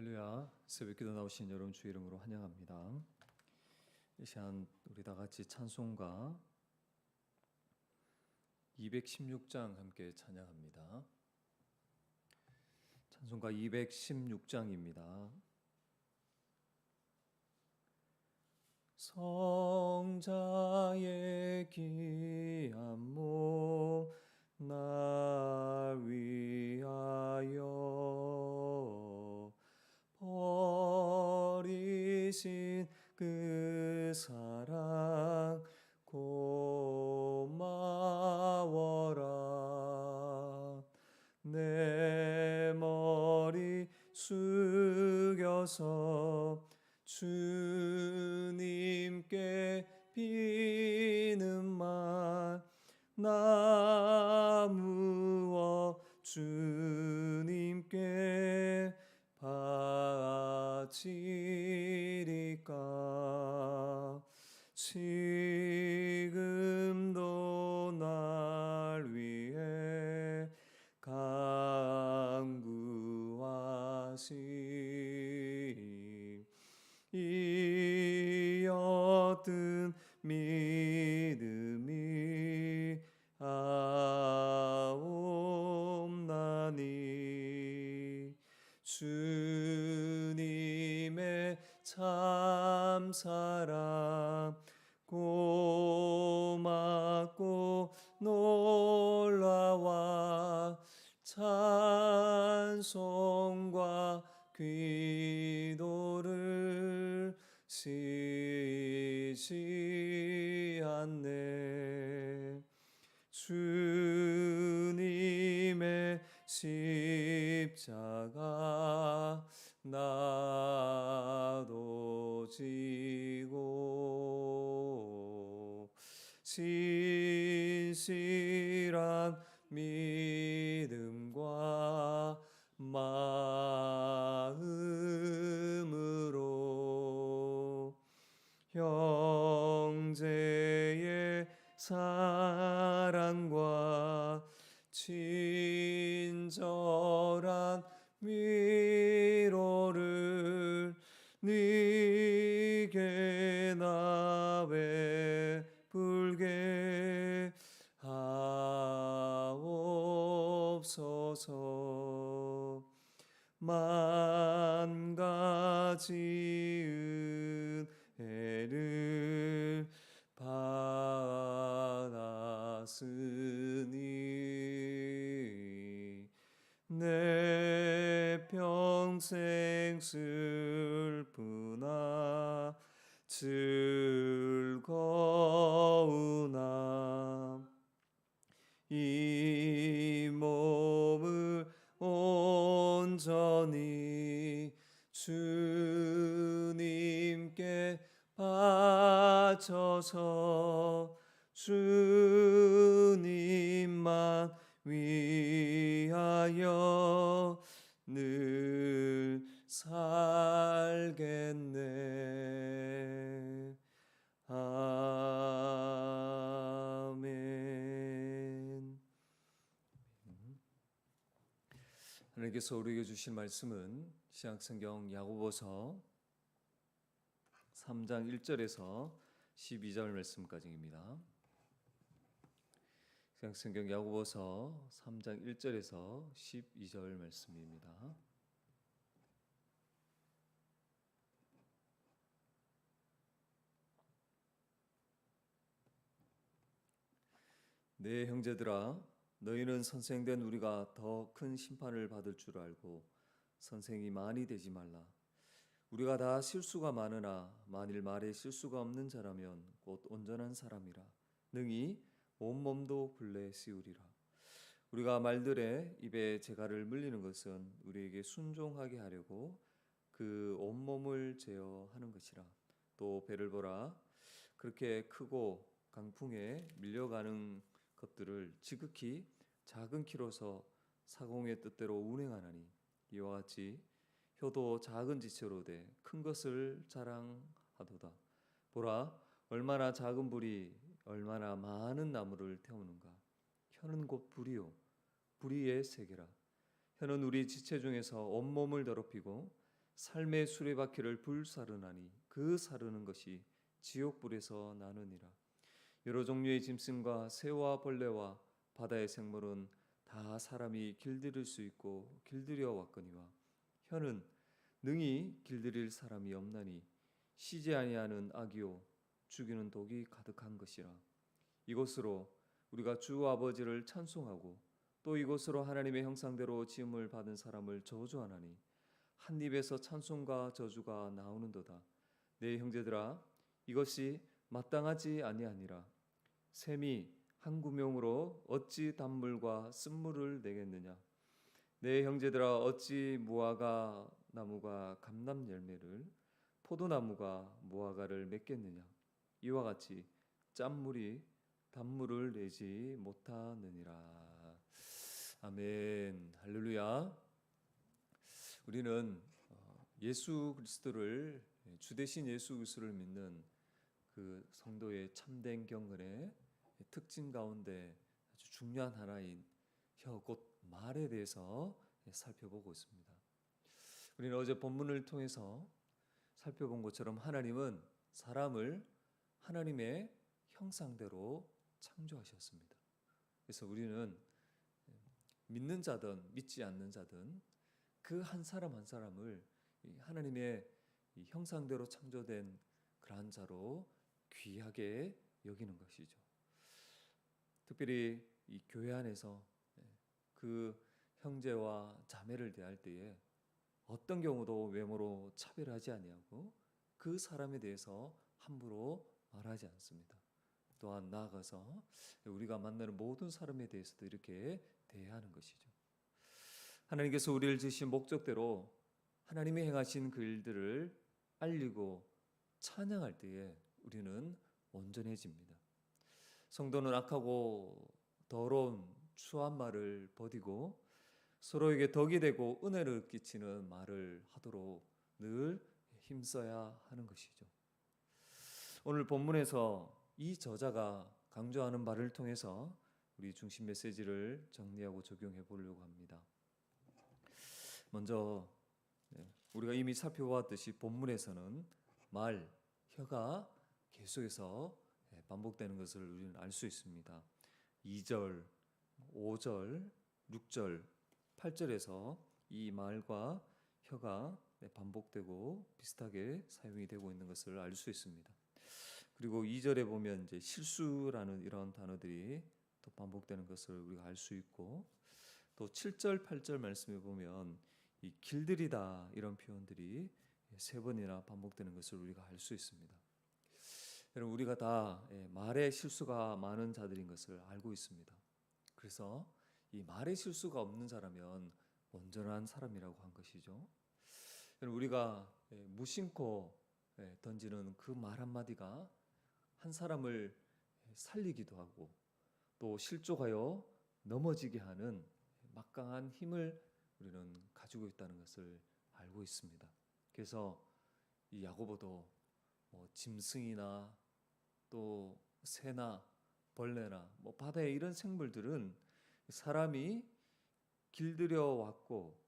할렐루야. 새벽기도 나오신 여러분 주의 이름으로 환영합니다. 이 시간 우리 다 같이 찬송가 216장 함께 찬양합니다. 찬송가 216장입니다. 성자의 귀한 몸 날 위하여 버리신 그 사랑 고마워라. 내 머리 숙여서 주님께 비는 말 나무어 주님께 바치리까. 지금도 날 위해 간구하심 이 어떤 믿음이 아옵나니 주님의 참사랑 고맙고 놀라와 찬송과 기도를 쉬지 않네. 주님의 십자가 나도 지고 진실한 믿음과 마음으로 형제의 사랑과 친절한 위로를 네게 나 베풀게 하옵소서. 만 가지 은혜를 받았으니 내 평생 슬프나 즐거우나 이 몸을 온전히 주님께 바쳐서 주님만 위하여 늘 살겠네. 아멘. 하나님께서 우리에게 주신 말씀은 신약성경 야고보서 3장 1절에서 12절 말씀까지입니다. 신약성경 야고보서 3장 1절에서 12절 말씀입니다. 네, 형제들아, 너희는 선생된 우리가 더 큰 심판을 받을 줄 알고 선생이 많이 되지 말라. 우리가 다 실수가 많으나 만일 말에 실수가 없는 자라면 곧 온전한 사람이라 능히 온몸도 굴레 씌우리라. 우리가 말들의 입에 재갈을 물리는 것은 우리에게 순종하게 하려고 그 온몸을 제어하는 것이라. 또 배를 보라. 그렇게 크고 강풍에 밀려가는 것들을 지극히 작은 키로서 사공의 뜻대로 운행하나니 이와 같이 혀도 작은 지체로 돼 큰 것을 자랑하도다. 보라, 얼마나 작은 불이 얼마나 많은 나무를 태우는가. 혀는 곧 불이요 불의의 세계라. 혀는 우리 지체 중에서 온몸을 더럽히고 삶의 수레바퀴를 불사르나니 그 사르는 것이 지옥불에서 나느니라. 여러 종류의 짐승과 새와 벌레와 바다의 생물은 다 사람이 길들일 수 있고 길들여 왔거니와 혀는 능히 길들일 사람이 없나니 쉬지 아니하는 악이요 죽이는 독이 가득한 것이라. 이것으로 우리가 주 아버지를 찬송하고 또 이것으로 하나님의 형상대로 지음을 받은 사람을 저주하나니 한 입에서 찬송과 저주가 나오는도다. 내 형제들아, 이것이 마땅하지 아니하니라. 샘이 한 구명으로 어찌 단물과 쓴물을 내겠느냐. 내 형제들아, 어찌 무화과 나무가 감람 열매를 포도나무가 무화과를 맺겠느냐. 이와 같이 짠물이 단물을 내지 못하느니라. 아멘. 할렐루야. 우리는 예수 그리스도를 주 대신 예수 그리스도를 믿는 그 성도의 참된 경건의 특징 가운데 아주 중요한 하나인 혀, 곧 말에 대해서 살펴보고 있습니다. 우리는 어제 본문을 통해서 살펴본 것처럼 하나님은 사람을 하나님의 형상대로 창조하셨습니다. 그래서 우리는 믿는 자든 믿지 않는 자든 그 한 사람 한 사람을 하나님의 형상대로 창조된 그러한 자로 귀하게 여기는 것이죠. 특별히 이 교회 안에서 그 형제와 자매를 대할 때에 어떤 경우도 외모로 차별하지 아니하고 그 사람에 대해서 함부로 말하지 않습니다. 또한 나아가서 우리가 만나는 모든 사람에 대해서도 이렇게 대하는 것이죠. 하나님께서 우리를 지으신 목적대로 하나님이 행하신 그 일들을 알리고 찬양할 때에 우리는 온전해집니다. 성도는 악하고 더러운 추한 말을 버리고 서로에게 덕이 되고 은혜를 끼치는 말을 하도록 늘 힘써야 하는 것이죠. 오늘 본문에서 이 저자가 강조하는 말을 통해서 우리 중심 메시지를 정리하고 적용해 보려고 합니다. 먼저 우리가 이미 살펴보았듯이 본문에서는 말, 혀가 계속해서 반복되는 것을 우리는 알 수 있습니다. 2절, 5절, 6절, 8절에서 이 말과 혀가 반복되고 비슷하게 사용이 되고 있는 것을 알 수 있습니다. 그리고 2절에 보면 이제 실수라는 이런 단어들이 또 반복되는 것을 우리가 알 수 있고 또 7절, 8절 말씀에 보면 이 길들이다 이런 표현들이 3번이나 반복되는 것을 우리가 알 수 있습니다. 여러분 우리가 다 말에 실수가 많은 자들인 것을 알고 있습니다. 그래서 이 말에 실수가 없는 사람은 온전한 사람이라고 한 것이죠. 여러분 우리가 무심코 던지는 그 말 한마디가 한 사람을 살리기도 하고 또 실족하여 넘어지게 하는 막강한 힘을 우리는 가지고 있다는 것을 알고 있습니다. 그래서 이 야고보도 짐승이나 또 새나 벌레나 바다의 이런 생물들은 사람이 길들여 왔고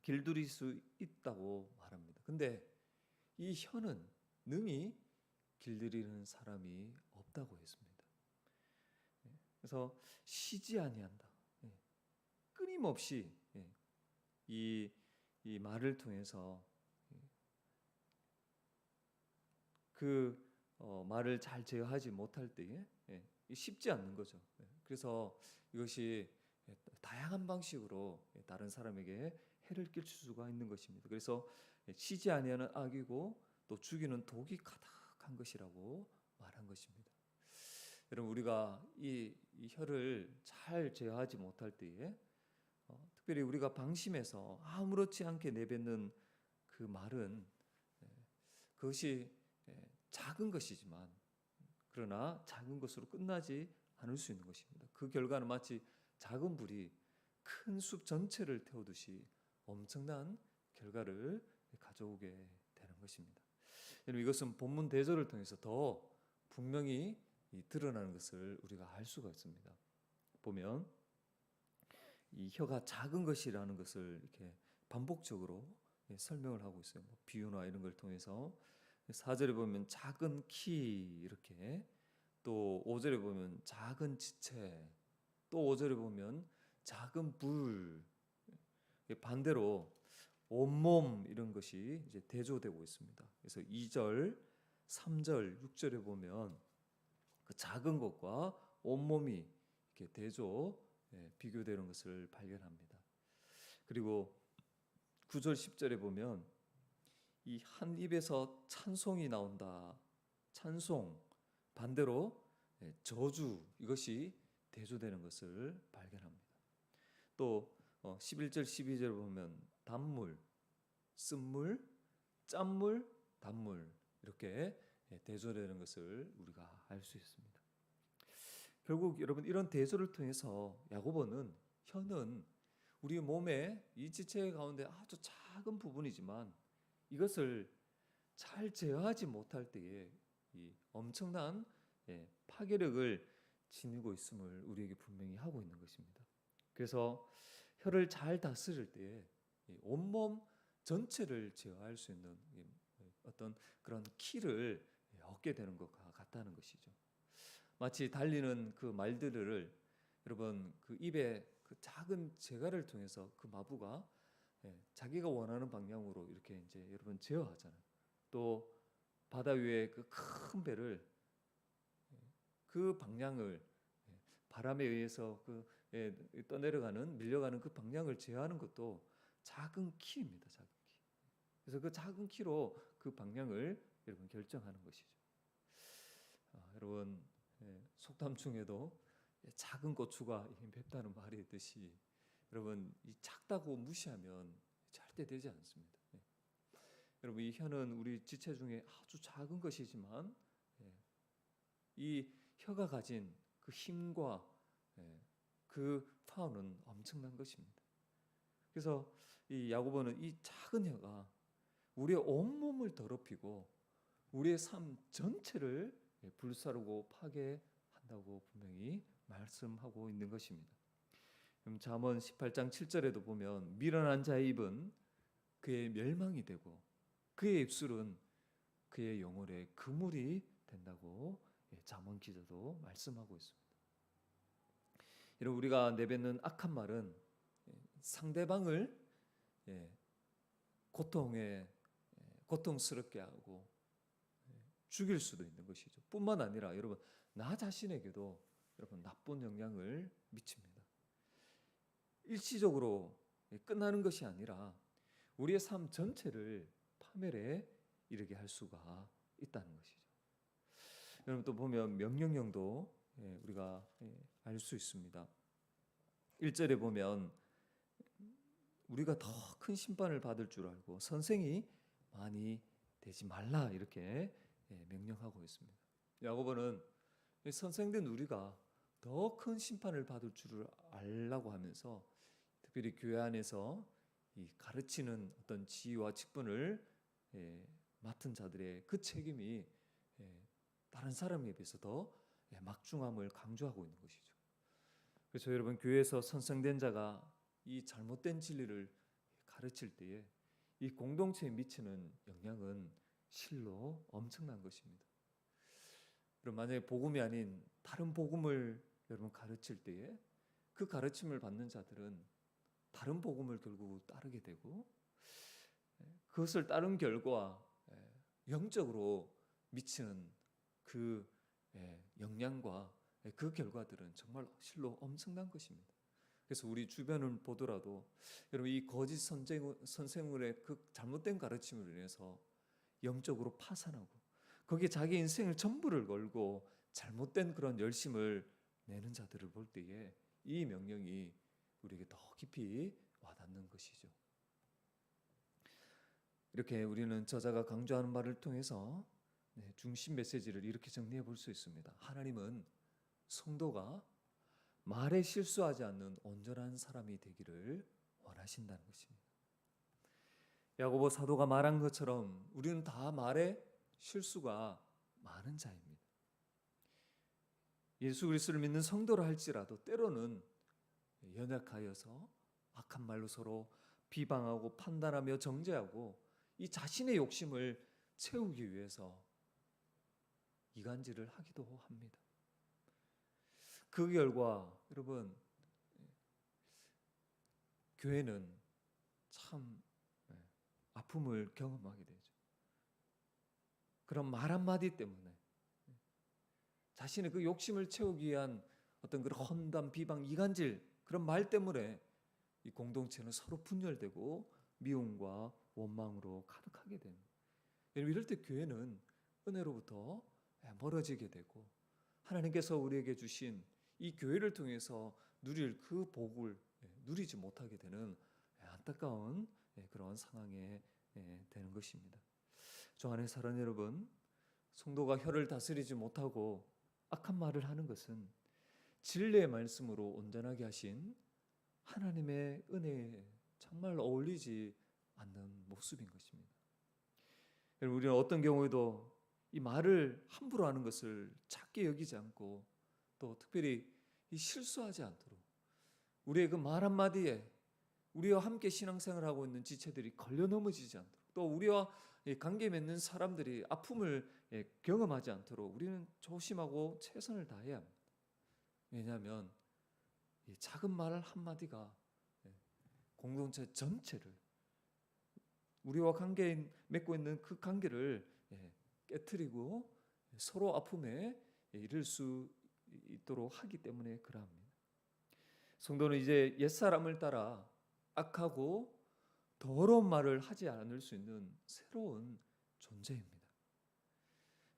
길들일 수 있다고 말합니다. 근데 이 혀는 능히 길들이는 사람이 없다고 했습니다. 그래서 쉬지 아니한다. 끊임없이 이 말을 통해서 그 말을 잘 제어하지 못할 때에 쉽지 않는 거죠. 그래서 이것이 다양한 방식으로 다른 사람에게 해를 끼칠 수가 있는 것입니다. 그래서 쉬지 아니하는 악이고 또 죽이는 독이 가득한 것이라고 말한 것입니다. 여러분 우리가 이 혀를 잘 제어하지 못할 때에 특별히 우리가 방심해서 아무렇지 않게 내뱉는 그 말은 그것이 작은 것이지만 그러나 작은 것으로 끝나지 않을 수 있는 것입니다. 그 결과는 마치 작은 불이 큰 숲 전체를 태우듯이 엄청난 결과를 가져오게 되는 것입니다. 여러분 이것은 본문 대절을 통해서 더 분명히 드러나는 것을 우리가 알 수가 있습니다. 보면 이 혀가 작은 것이라는 것을 이렇게 반복적으로 설명을 하고 있어요. 뭐 비유나 이런 걸 통해서 4절에 보면 작은 키 이렇게, 또 5절에 보면 작은 지체, 또 5절에 보면 작은 불, 반대로 온몸 이런 것이 이제 대조되고 있습니다. 그래서 2절, 3절, 6절에 보면 그 작은 것과 온몸이 이렇게 대조 비교되는 것을 발견합니다. 그리고 9절, 10절에 보면 이 한 입에서 찬송이 나온다. 찬송, 반대로 저주, 이것이 대조되는 것을 발견합니다. 또 11절, 12절 보면 단물, 쓴물, 짠물, 단물 이렇게 대조되는 것을 우리가 알 수 있습니다. 결국 여러분, 이런 대조를 통해서 야고보는 혀는 우리 몸의 이 지체 가운데 아주 작은 부분이지만 이것을 잘 제어하지 못할 때에 이 엄청난 파괴력을 지니고 있음을 우리에게 분명히 하고 있는 것입니다. 그래서 혀를 잘 다스릴 때에 온몸 전체를 제어할 수 있는 어떤 그런 키를 얻게 되는 것과 같다는 것이죠. 마치 달리는 그 말들을 여러분 그 입에 그 작은 재갈을 통해서 그 마부가 자기가 원하는 방향으로 이렇게 이제 여러분 제어하잖아요. 또 바다 위에 그 큰 배를 그 방향을 바람에 의해서 그 떠내려가는 밀려가는 그 방향을 제어하는 것도 작은 키입니다. 작은 키. 그래서 그 작은 키로 그 방향을 여러분 결정하는 것이죠. 여러분 속담 중에도 작은 고추가 맵다는 말이 있듯이 여러분 이 작다고 무시하면 절대 되지 않습니다. 여러분 이 혀는 우리 지체 중에 아주 작은 것이지만 이 혀가 가진 그 힘과 그 파워는 엄청난 것입니다. 그래서 이 야고보는 이 작은 혀가 우리의 온몸을 더럽히고 우리의 삶 전체를 불사르고 파괴한다고 분명히 말씀하고 있는 것입니다. 그럼 잠언 18장 7절에도 보면 미련한 자의 입은 그의 멸망이 되고 그의 입술은 그의 영혼의 그물이 된다고 잠언 기자도 말씀하고 있습니다. 이런 우리가 내뱉는 악한 말은 상대방을 고통스럽게 하고 죽일 수도 있는 것이죠. 뿐만 아니라 여러분 나 자신에게도 여러분 나쁜 영향을 미칩니다. 일시적으로 끝나는 것이 아니라 우리의 삶 전체를 파멸에 이르게 할 수가 있다는 것이죠. 여러분 또 보면 명령형도 우리가 알 수 있습니다. 1절에 보면 우리가 더 큰 심판을 받을 줄 알고 선생이 많이 되지 말라 이렇게 명령하고 있습니다. 야고보는 선생된 우리가 더 큰 심판을 받을 줄을 알라고 하면서 특별히 교회 안에서 이 가르치는 어떤 지위와 직분을 맡은 자들의 그 책임이 다른 사람에 비해서 더 막중함을 강조하고 있는 것이죠. 그래서 여러분 교회에서 선생된 자가 이 잘못된 진리를 가르칠 때에 이 공동체에 미치는 영향은 실로 엄청난 것입니다. 그럼 만약에 복음이 아닌 다른 복음을 여러분 가르칠 때에 그 가르침을 받는 자들은 다른 복음을 결국 따르게 되고 그것을 따른 결과 영적으로 미치는 그 영향과 그 결과들은 정말 실로 엄청난 것입니다. 그래서 우리 주변을 보더라도 여러분 이 거짓 선생들의 그 잘못된 가르침으로 인해서 영적으로 파산하고 거기에 자기 인생을 전부를 걸고 잘못된 그런 열심을 내는 자들을 볼 때에 이 명령이 우리에게 더 깊이 와닿는 것이죠. 이렇게 우리는 저자가 강조하는 말을 통해서 중심 메시지를 이렇게 정리해 볼 수 있습니다. 하나님은 성도가 말에 실수하지 않는 온전한 사람이 되기를 원하신다는 것입니다. 야고보 사도가 말한 것처럼 우리는 다 말에 실수가 많은 자입니다. 예수 그리스도를 믿는 성도라 할지라도 때로는 연약하여서 악한 말로 서로 비방하고 판단하며 정죄하고 이 자신의 욕심을 채우기 위해서 이간질을 하기도 합니다. 그 결과 여러분, 교회는 참 아픔을 경험하게 되죠. 그런 말 한마디 때문에 자신의 그 욕심을 채우기 위한 어떤 그런 험담, 비방, 이간질 그런 말 때문에 이 공동체는 서로 분열되고 미움과 원망으로 가득하게 됩니다. 이럴 때 교회는 은혜로부터 멀어지게 되고 하나님께서 우리에게 주신 이 교회를 통해서 누릴 그 복을 누리지 못하게 되는 안타까운 그런 상황에 되는 것입니다. 주 안에 사랑하는 여러분, 성도가 혀를 다스리지 못하고 악한 말을 하는 것은 진리의 말씀으로 온전하게 하신 하나님의 은혜에 정말 어울리지 않는 모습인 것입니다. 여러분, 우리는 어떤 경우에도 이 말을 함부로 하는 것을 작게 여기지 않고 또 특별히 이 실수하지 않도록 우리의 그 말 한마디에 우리와 함께 신앙생활하고 있는 지체들이 걸려 넘어지지 않도록 또 우리와 관계 맺는 사람들이 아픔을 경험하지 않도록 우리는 조심하고 최선을 다해야 합니다. 왜냐하면 이 작은 말 한마디가 공동체 전체를 우리와 관계 맺고 있는 그 관계를 깨트리고 서로 아픔에 이를 수 있도록 하기 때문에 그러합니다. 성도는 이제 옛사람을 따라 악하고 더러운 말을 하지 않을 수 있는 새로운 존재입니다.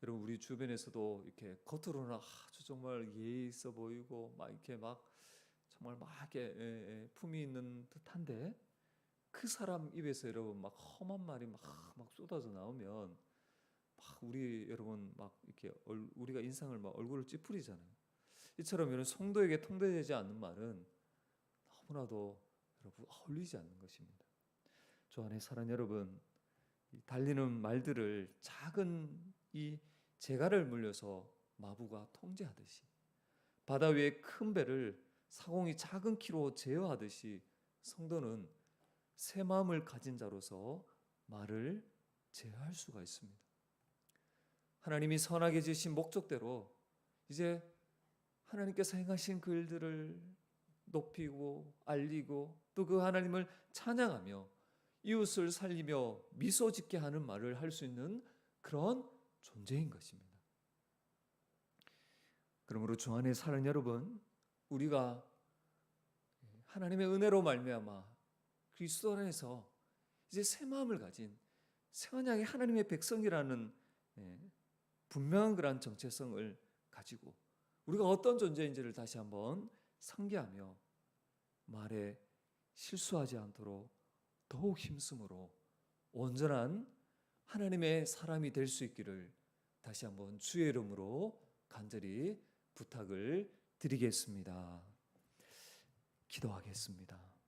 여러분, 우리 주변에서도 이렇게 겉으로는 아주 정말 예의 있어 보이고 막 이렇게 막 정말 막 이렇게 품이 있는 듯한데 그 사람 입에서 여러분 막 험한 말이 막 쏟아져 나오면 막 우리 여러분 막 이렇게 우리가 인상을 막 얼굴을 찌푸리잖아요. 이처럼 여러분 성도에게 통달되지 않는 말은 너무나도 여러분 어울리지 않는 것입니다. 주 안에 사랑하는 여러분, 달리는 말들을 작은 이 재갈을 물려서 마부가 통제하듯이 바다 위의 큰 배를 사공이 작은 키로 제어하듯이 성도는 새 마음을 가진 자로서 말을 제어할 수가 있습니다. 하나님이 선하게 지으신 목적대로 이제 하나님께서 행하신 그 일들을 높이고 알리고 또 그 하나님을 찬양하며 이웃을 살리며 미소 짓게 하는 말을 할 수 있는 그런 존재인 것입니다. 그러므로 주 안에 사는 여러분, 우리가 하나님의 은혜로 말미암아 그리스도 안에서 이제 새 마음을 가진 새 언약의 하나님의 백성이라는 분명한 그런 정체성을 가지고 우리가 어떤 존재인지를 다시 한번 상기하며 말에 실수하지 않도록 더욱 힘쓰므로 온전한 하나님의 사람이 될 수 있기를 다시 한번 주의 이름으로 간절히 부탁을 드리겠습니다. 기도하겠습니다.